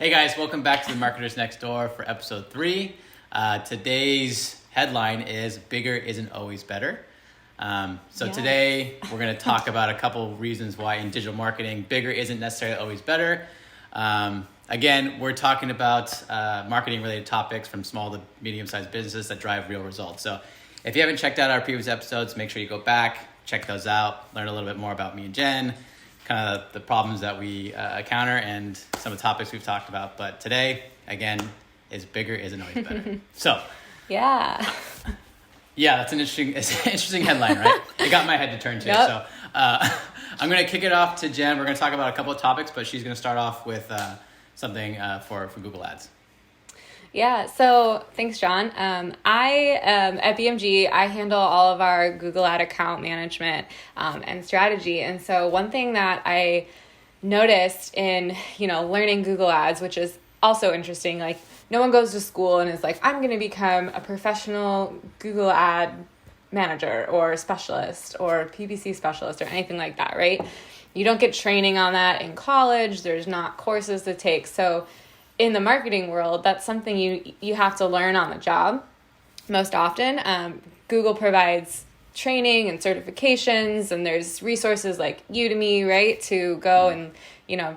Hey guys, welcome back to the Marketers Next Door for episode 3. Today's headline is Bigger Isn't Always Better. Today we're going to talk about a couple reasons why in digital marketing, bigger isn't necessarily always better. Again, we're talking about marketing related topics from small to medium-sized businesses that drive real results. So if you haven't checked out our previous episodes, make sure you go back, check those out, learn a little bit more about me and Jen, kind of the problems that we encounter and some of the topics we've talked about. But today, again, is bigger isn't always better. Yeah, that's an interesting headline, right? It got my head to turn to. Yep. So I'm going to kick it off to Jen. We're going to talk about a couple of topics, but she's going to start off with something for Google Ads. Yeah, so thanks, John. At BMG, I handle all of our Google Ad account management and strategy. And so one thing that I noticed in, learning Google Ads, which is also interesting, like no one goes to school and is like, I'm going to become a professional Google Ad manager or specialist or PPC specialist or anything like that, right? You don't get training on that in college. There's not courses to take. So in the marketing world, that's something you have to learn on the job most often. Google provides training and certifications, and there's resources like Udemy, right, to go and,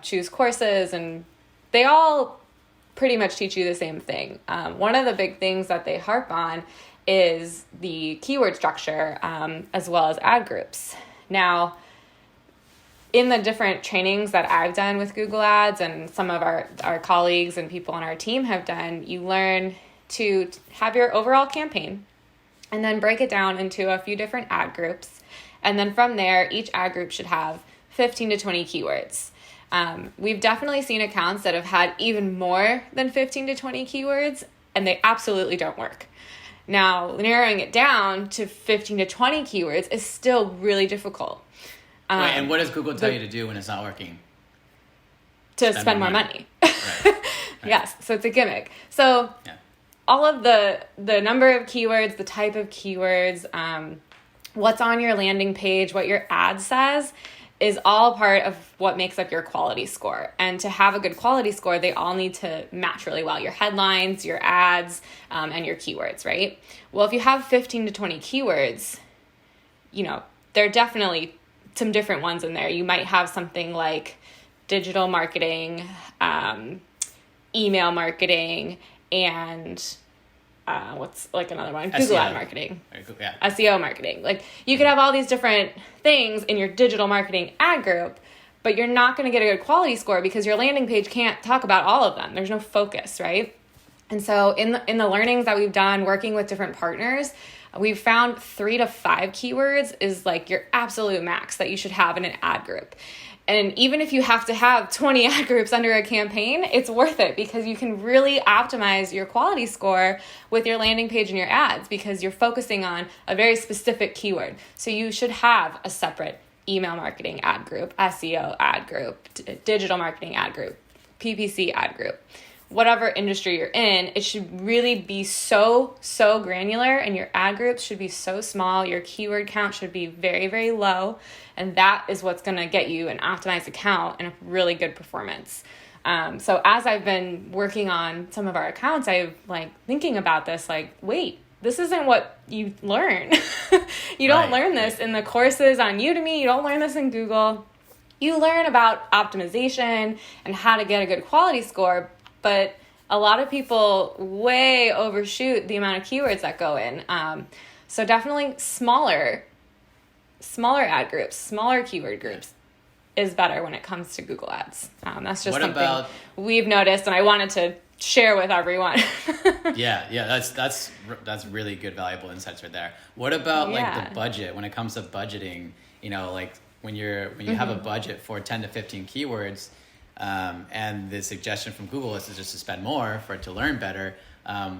choose courses, and they all pretty much teach you the same thing. One of the big things that they harp on is the keyword structure, as well as ad groups. Now, in the different trainings that I've done with Google Ads and some of our colleagues and people on our team have done, you learn to have your overall campaign and then break it down into a few different ad groups. And then from there, each ad group should have 15 to 20 keywords. We've definitely seen accounts that have had even more than 15 to 20 keywords, and they absolutely don't work. Now, narrowing it down to 15 to 20 keywords is still really difficult. And what does Google tell you to do when it's not working? To spend more money. Right. Yes, so it's a gimmick. So all of the number of keywords, the type of keywords, what's on your landing page, what your ad says, is all part of what makes up your quality score. And to have a good quality score, they all need to match really well. Your headlines, your ads, and your keywords, right? Well, if you have 15 to 20 keywords, there are definitely some different ones in there. You might have something like digital marketing, email marketing, and what's like another one? SEO. Google Ad marketing. Yeah. SEO marketing. Like you could have all these different things in your digital marketing ad group, but you're not going to get a good quality score because your landing page can't talk about all of them. There's no focus, right? And so in the learnings that we've done working with different partners, we've found 3 to 5 keywords is like your absolute max that you should have in an ad group. And even if you have to have 20 ad groups under a campaign, it's worth it because you can really optimize your quality score with your landing page and your ads because you're focusing on a very specific keyword. So you should have a separate email marketing ad group, SEO ad group, digital marketing ad group, PPC ad group. Whatever industry you're in, it should really be so granular, and your ad groups should be so small. Your keyword count should be very, very low, and that is what's going to get you an optimized account and a really good performance. So as I've been working on some of our accounts, I've thinking about this, wait, this isn't what you learn. You don't learn this in the courses on Udemy. You don't learn this in Google. You learn about optimization and how to get a good quality score, but a lot of people way overshoot the amount of keywords that go in. So definitely smaller ad groups, smaller keyword groups is better when it comes to Google Ads. That's just something we've noticed, and I wanted to share with everyone. Yeah, that's really good, valuable insights right there. What about the budget? When it comes to budgeting, when you have a budget for 10 to 15 keywords, and the suggestion from Google is just to spend more for it to learn better.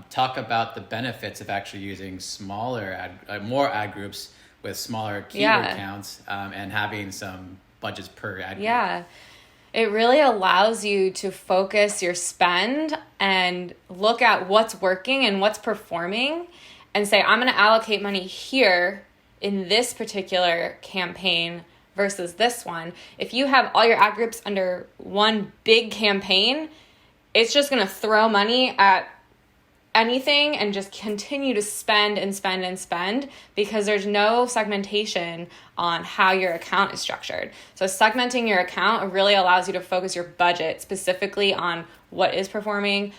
Talk about the benefits of actually using more ad groups with smaller keyword counts, and having some budgets per ad group. Yeah, it really allows you to focus your spend and look at what's working and what's performing and say, I'm going to allocate money here in this particular campaign versus this one. If you have all your ad groups under one big campaign, it's just going to throw money at anything and just continue to spend and spend and spend because there's no segmentation on how your account is structured. So segmenting your account really allows you to focus your budget specifically on what is performing.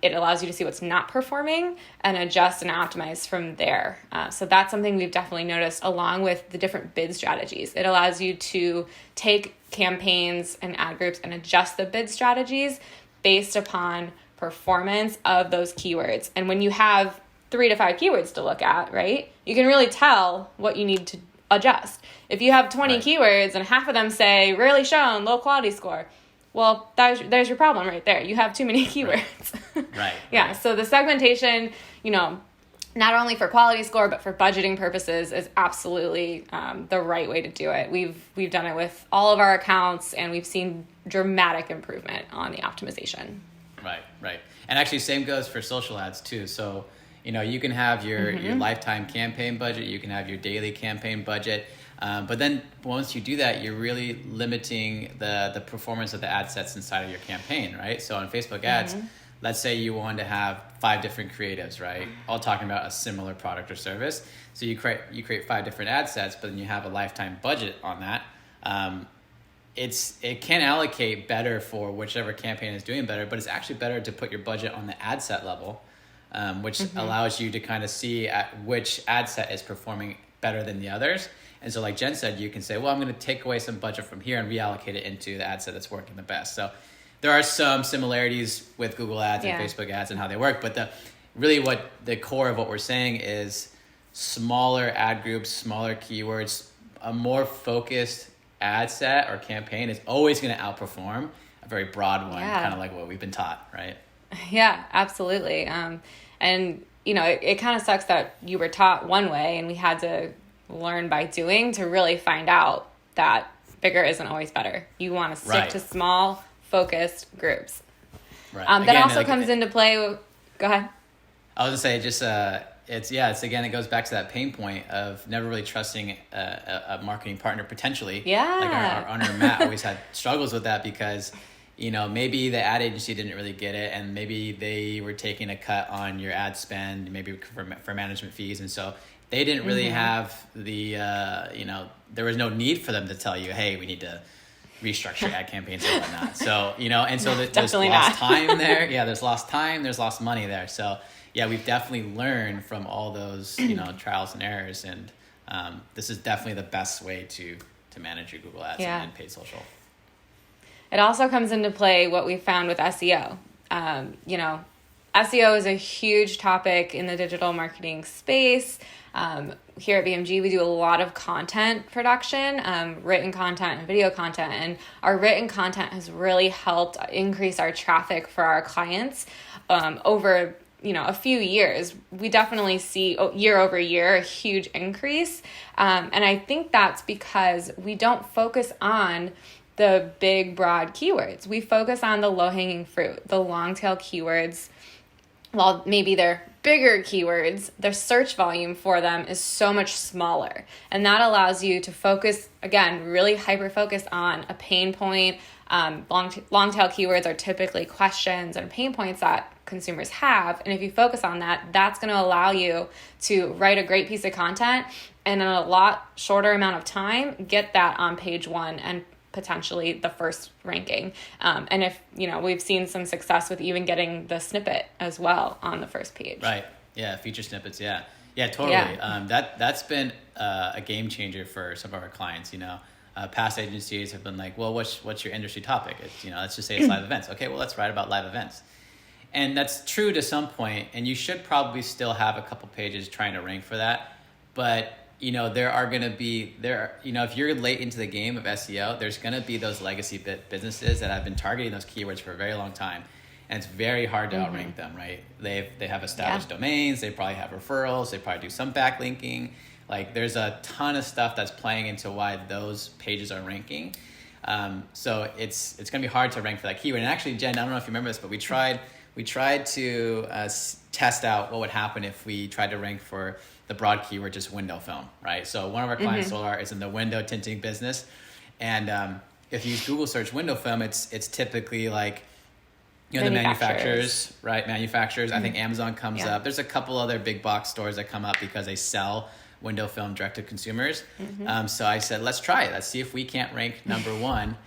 It allows you to see what's not performing and adjust and optimize from there. So that's something we've definitely noticed along with the different bid strategies. It allows you to take campaigns and ad groups and adjust the bid strategies based upon performance of those keywords. And when you have 3 to 5 keywords to look at, right, you can really tell what you need to adjust. If you have 20 keywords and half of them say rarely shown, low quality score, well, there's your problem right there. You have too many keywords. Right. Yeah. So the segmentation, not only for quality score, but for budgeting purposes is absolutely the right way to do it. We've done it with all of our accounts and we've seen dramatic improvement on the optimization. Right. And actually same goes for social ads too. So, you can have your lifetime campaign budget, you can have your daily campaign budget. But then once you do that, you're really limiting the performance of the ad sets inside of your campaign, right? So on Facebook ads, let's say you want to have 5 different creatives, right? All talking about a similar product or service. So you create 5 different ad sets, but then you have a lifetime budget on that. It can allocate better for whichever campaign is doing better, but it's actually better to put your budget on the ad set level, which allows you to kind of see at which ad set is performing better than the others. And so like Jen said, you can say, well, I'm going to take away some budget from here and reallocate it into the ad set that's working the best. So there are some similarities with Google ads and Facebook ads and how they work, but what the core of what we're saying is smaller ad groups, smaller keywords, a more focused ad set or campaign is always going to outperform a very broad one, kind of like what we've been taught, right? Yeah, absolutely. And it kind of sucks that you were taught one way and we had to learn by doing to really find out that bigger isn't always better. You want to stick to small, focused groups. Right. That also comes into play. Go ahead. I was going to say it goes back to that pain point of never really trusting a marketing partner potentially. Yeah. Like our owner, Matt, always had struggles with that because, maybe the ad agency didn't really get it and maybe they were taking a cut on your ad spend, maybe for management fees. And so they didn't really have the, there was no need for them to tell you, hey, we need to restructure ad campaigns and whatnot. So, and so there's lost time there. Yeah, there's lost time, there's lost money there. So, yeah, we've definitely learned from all those, trials and errors. And this is definitely the best way to manage your Google ads and paid social. It also comes into play what we found with SEO. SEO is a huge topic in the digital marketing space. Here at BMG, we do a lot of content production, written content and video content. And our written content has really helped increase our traffic for our clients over a few years. We definitely see year over year a huge increase. And I think that's because we don't focus on the big, broad keywords. We focus on the low-hanging fruit, the long-tail keywords. While maybe they're bigger keywords, their search volume for them is so much smaller. And that allows you to focus, again, really hyper-focus on a pain point. Long-tail keywords are typically questions and pain points that consumers have. And if you focus on that, that's going to allow you to write a great piece of content and in a lot shorter amount of time, get that on page 1 and potentially the first ranking. And if, we've seen some success with even getting the snippet as well on the first page. Right. Yeah. Feature snippets. Yeah. Yeah, totally. Yeah. That's been a game changer for some of our clients. Past agencies have been like, well, what's your industry topic? It's, let's just say it's live events. Okay, well, let's write about live events. And that's true to some point, and you should probably still have a couple pages trying to rank for that. But, there are going to be, if you're late into the game of SEO, there's going to be those legacy businesses that have been targeting those keywords for a very long time. And it's very hard to outrank them, right? They have established domains, they probably have referrals, they probably do some backlinking. Like there's a ton of stuff that's playing into why those pages are ranking. So it's going to be hard to rank for that keyword. And actually, Jen, I don't know if you remember this, but we tried to test out what would happen if we tried to rank for the broad keyword, just window film, right? So one of our clients, Solar, is in the window tinting business. And if you use Google search window film, it's typically like the manufacturers, right? Manufacturers. I think Amazon comes Yeah. up. There's a couple other big box stores that come up because they sell window film direct to consumers. So I said, let's try it. Let's see if we can't rank number one.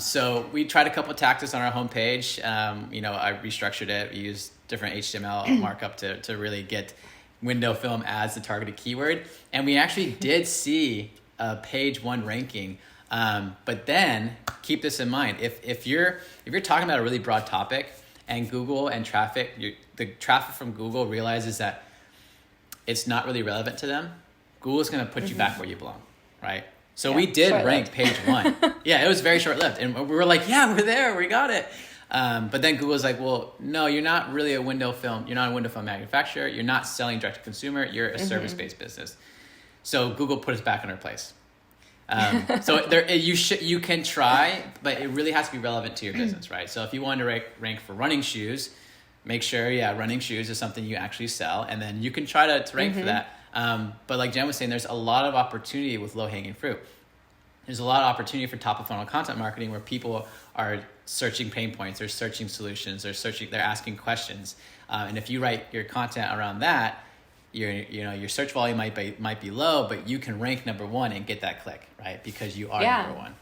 So we tried a couple tactics on our homepage. I restructured it. We used different HTML markup to really get window film as the targeted keyword. And we actually did see a page one ranking. But then keep this in mind. If you're talking about a really broad topic and Google and the traffic from Google realizes that it's not really relevant to them, Google's going to put you back where you belong, right? So we did rank page one. Yeah, it was very short-lived. And we were like, yeah, we're there. We got it. But then Google's like, well, no, you're not really a window film. You're not a window film manufacturer. You're not selling direct to consumer. You're a service-based business. So Google put us back in our place. So you can try, but it really has to be relevant to your business, right? So if you want to rank for running shoes, make sure, running shoes is something you actually sell. And then you can try to rank for that. But like Jen was saying, there's a lot of opportunity with low-hanging fruit. There's a lot of opportunity for top-of-funnel content marketing where people are searching pain points, they're searching solutions, they're asking questions. And if you write your content around that, your search volume might be low, but you can rank number one and get that click, right? Because you are number one.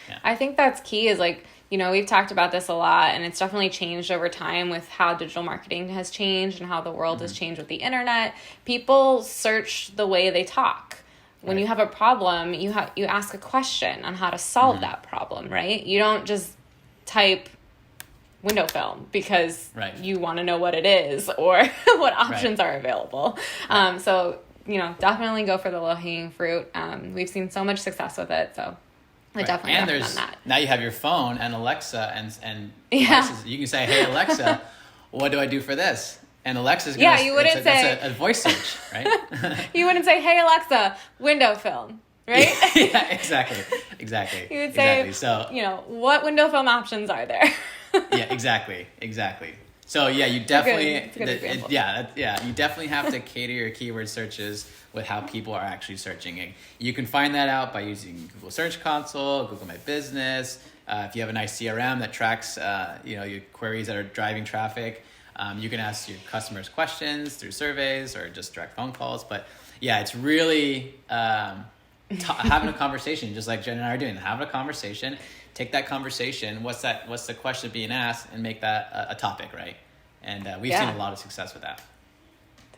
Yeah. I think that's key is we've talked about this a lot, and it's definitely changed over time with how digital marketing has changed and how the world has changed with the internet. People search the way they talk. When you have a problem, you ask a question on how to solve that problem, right? You don't just type window film because you want to know what it is or what options are available. So, definitely go for the low-hanging fruit. We've seen so much success with it, so I definitely recommend that. Now you have your phone and Alexa and devices. You can say, hey, Alexa, what do I do for this? And Alexa's going to that's a voice search, right? You wouldn't say, hey, Alexa, window film, right? Yeah, exactly. You would say, what window film options are there? Yeah, exactly. So you definitely, you definitely have to cater your keyword searches with how people are actually searching. And you can find that out by using Google Search Console, Google My Business. If you have a nice CRM that tracks, your queries that are driving traffic, you can ask your customers questions through surveys or just direct phone calls. But it's really having a conversation, just like Jen and I are doing. Having a conversation. Take that conversation. What's the question being asked, and make that a topic, right? And we've seen a lot of success with that.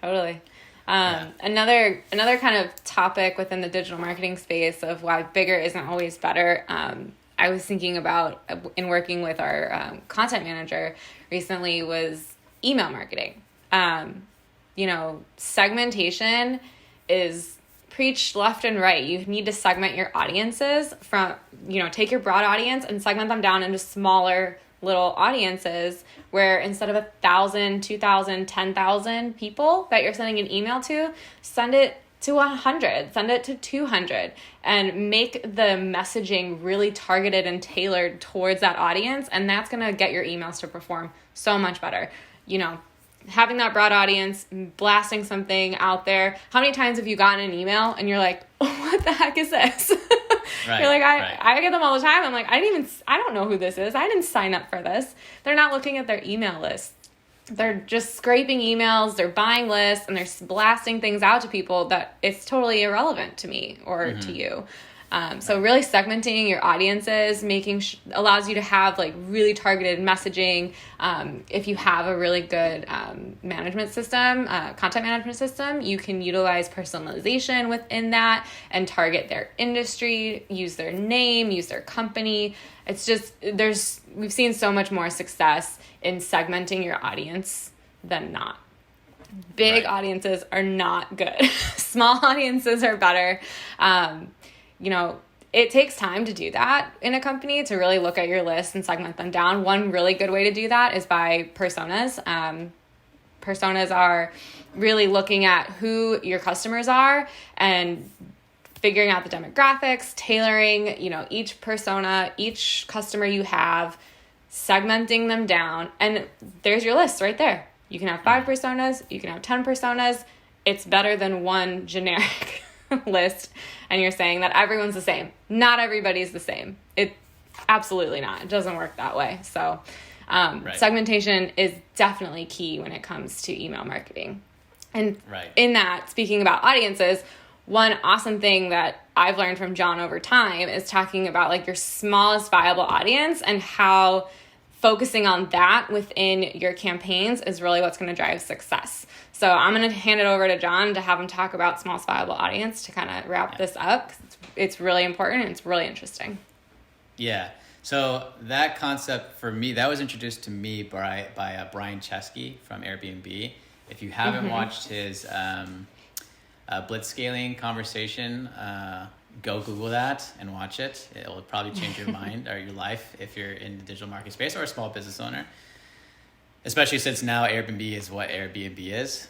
Totally. Another kind of topic within the digital marketing space of why bigger isn't always better. I was thinking about in working with our content manager recently was email marketing. Segmentation is preached left and right. You need to segment your audiences take your broad audience and segment them down into smaller little audiences where instead of 1,000, 2,000, 10,000 people that you're sending an email to, send it to 100, send it to 200, and make the messaging really targeted and tailored towards that audience. And that's going to get your emails to perform so much better. Having that broad audience, blasting something out there. How many times have you gotten an email and you're like, what the heck is this? You're like, I get them all the time. I'm like, I don't know who this is. I didn't sign up for this. They're not looking at their email list. They're just scraping emails, they're buying lists, and they're blasting things out to people that it's totally irrelevant to me or to you. So really segmenting your audiences, allows you to have really targeted messaging. If you have a really good management system, content management system, you can utilize personalization within that and target their industry, use their name, use their company. It's just, we've seen so much more success in segmenting your audience than not. Big audiences are not good. Small audiences are better. It takes time to do that in a company, to really look at your list and segment them down. One really good way to do that is by personas. Personas are really looking at who your customers are and figuring out the demographics, tailoring, each persona, each customer you have, segmenting them down. And there's your list right there. You can have 5 personas, you can have 10 personas. It's better than one generic list, and you're saying that everyone's the same. Not everybody's the same. It absolutely not. It doesn't work that way. So Segmentation is definitely key when it comes to email marketing. And Right. in that, speaking about audiences, one awesome thing that I've learned from John over time is talking about like your smallest viable audience and how focusing on that within your campaigns is really what's going to drive success. So I'm going to hand it over to John to have him talk about smallest viable audience to kind of wrap this up. 'Cause it's really important and it's really interesting. Yeah. So that concept for me, that was introduced to me by Brian Chesky from Airbnb. If you haven't watched his blitzscaling conversation, go Google that and watch it. It will probably change your mind or your life if you're in the digital marketing space or a small business owner. Especially since now Airbnb is what Airbnb is.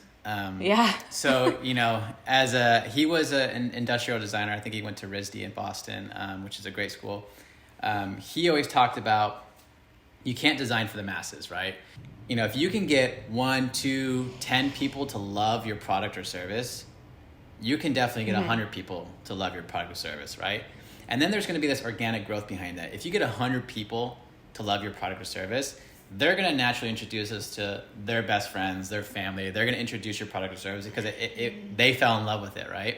So, he was an industrial designer. I think he went to RISD in Boston, which is a great school. He always talked about you can't design for the masses, right? If you can get 1, 2, 10 people to love your product or service, you can definitely get 100 people to love your product or service, right? And then there's going to be this organic growth behind that. If you get 100 people to love your product or service, they're going to naturally introduce us to their best friends, their family. They're going to introduce your product or service because they fell in love with it, right?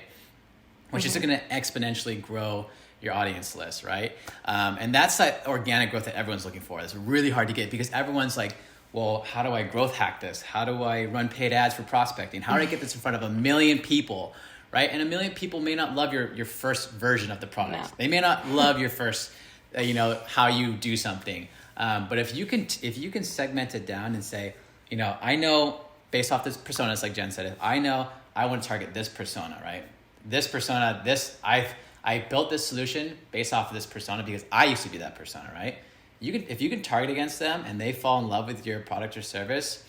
Which is going to exponentially grow your audience list, right? And that's that organic growth that everyone's looking for. It's really hard to get because everyone's like, well, how do I growth hack this? How do I run paid ads for prospecting? How do I get this in front of 1 million people, right? And 1 million people may not love your first version of the product. No. They may not love your first, how you do something. But if you can segment it down and say, I know based off this personas, like Jen said, I know I want to target this persona, right? This persona, I built this solution based off of this persona because I used to be that persona, right? If you can target against them and they fall in love with your product or service,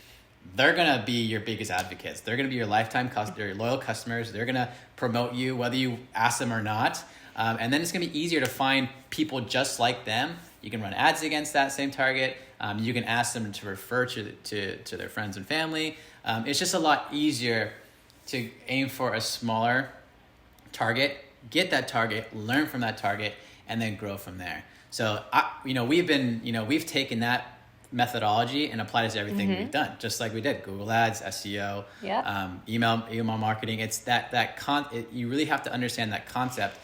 they're gonna be your biggest advocates. They're gonna be your lifetime your loyal customers. They're gonna promote you whether you ask them or not. And then it's gonna be easier to find people just like them. You can run ads against that same target. You can ask them to refer to their friends and family. It's just a lot easier to aim for a smaller target, get that target, learn from that target, and then grow from there. So, we've taken that methodology and applied it to everything we've done, just like we did Google Ads, SEO, email marketing. It's you really have to understand that concept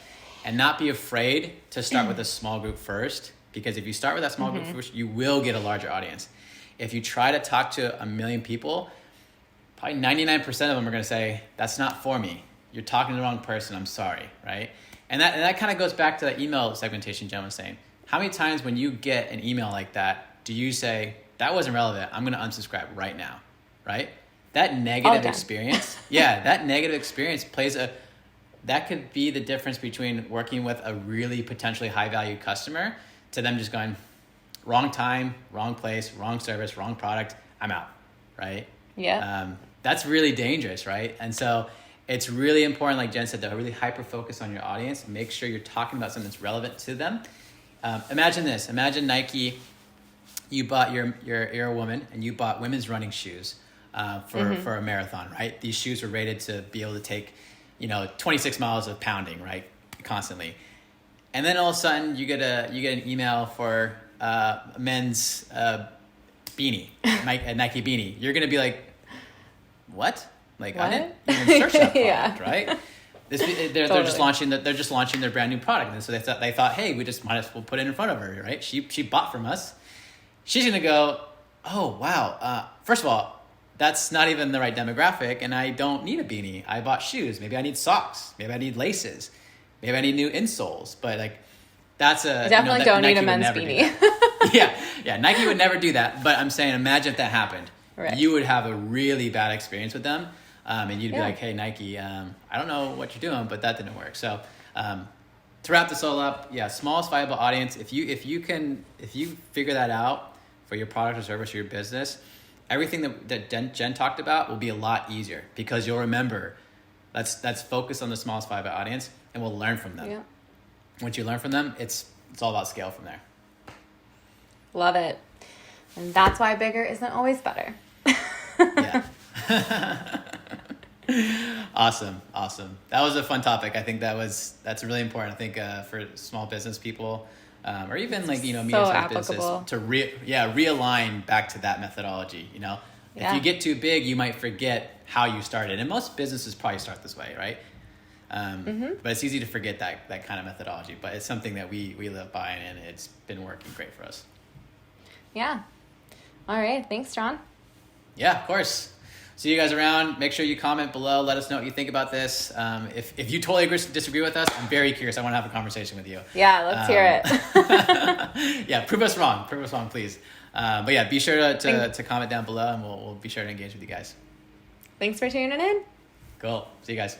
and not be afraid to start with a small group first, because if you start with that small group first, you will get a larger audience. If you try to talk to 1 million people, probably 99% of them are going to say, that's not for me. You're talking to the wrong person. I'm sorry, right? And that kind of goes back to the email segmentation Jen was saying. How many times when you get an email like that, do you say, that wasn't relevant, I'm going to unsubscribe right now, right? That negative experience, that negative experience that could be the difference between working with a really potentially high value customer to them just going, wrong time, wrong place, wrong service, wrong product, I'm out, right? Yeah. That's really dangerous, right? And so it's really important, like Jen said, to really hyper-focus on your audience. Make sure you're talking about something that's relevant to them. Imagine this. Imagine Nike, you're a woman, and you bought women's running shoes for a marathon, right? These shoes were rated to be able to take, 26 miles of pounding, right? Constantly. And then all of a sudden, you get an email for a men's beanie, a Nike beanie. You're going to be like, what? Like, what? I didn't even search that product, right? They're just launching their brand new product, and so they thought, hey, we just might as well put it in front of her, right? She bought from us. She's gonna go, oh wow. First of all, that's not even the right demographic, and I don't need a beanie. I bought shoes. Maybe I need socks. Maybe I need laces. Maybe I need new insoles. But like, that's a definitely don't Nike need a men's beanie. yeah. Nike would never do that. But I'm saying, imagine if that happened. Right. You would have a really bad experience with them. And you'd be like, hey, Nike, I don't know what you're doing, but that didn't work. So to wrap this all up, smallest viable audience. If you figure that out for your product or service or your business, everything that Jen talked about will be a lot easier because you'll remember let's focus on the smallest viable audience and we'll learn from them. Yeah. Once you learn from them, it's all about scale from there. Love it. And that's why bigger isn't always better. Yeah. Awesome. That was a fun topic. I think that's really important. I think for small business people, or even like, So medium-sized businesses applicable. to realign back to that methodology. If you get too big, you might forget how you started, and most businesses probably start this way, right? But it's easy to forget that kind of methodology, but it's something that we live by, and it's been working great for us. Yeah. All right. Thanks, John. Yeah, of course. See you guys around. Make sure you comment below. Let us know what you think about this. If you totally disagree with us, I'm very curious. I want to have a conversation with you. Yeah, let's hear it. Yeah, prove us wrong. Prove us wrong, please. But yeah, be sure to comment down below, and we'll be sure to engage with you guys. Thanks for tuning in. Cool. See you guys.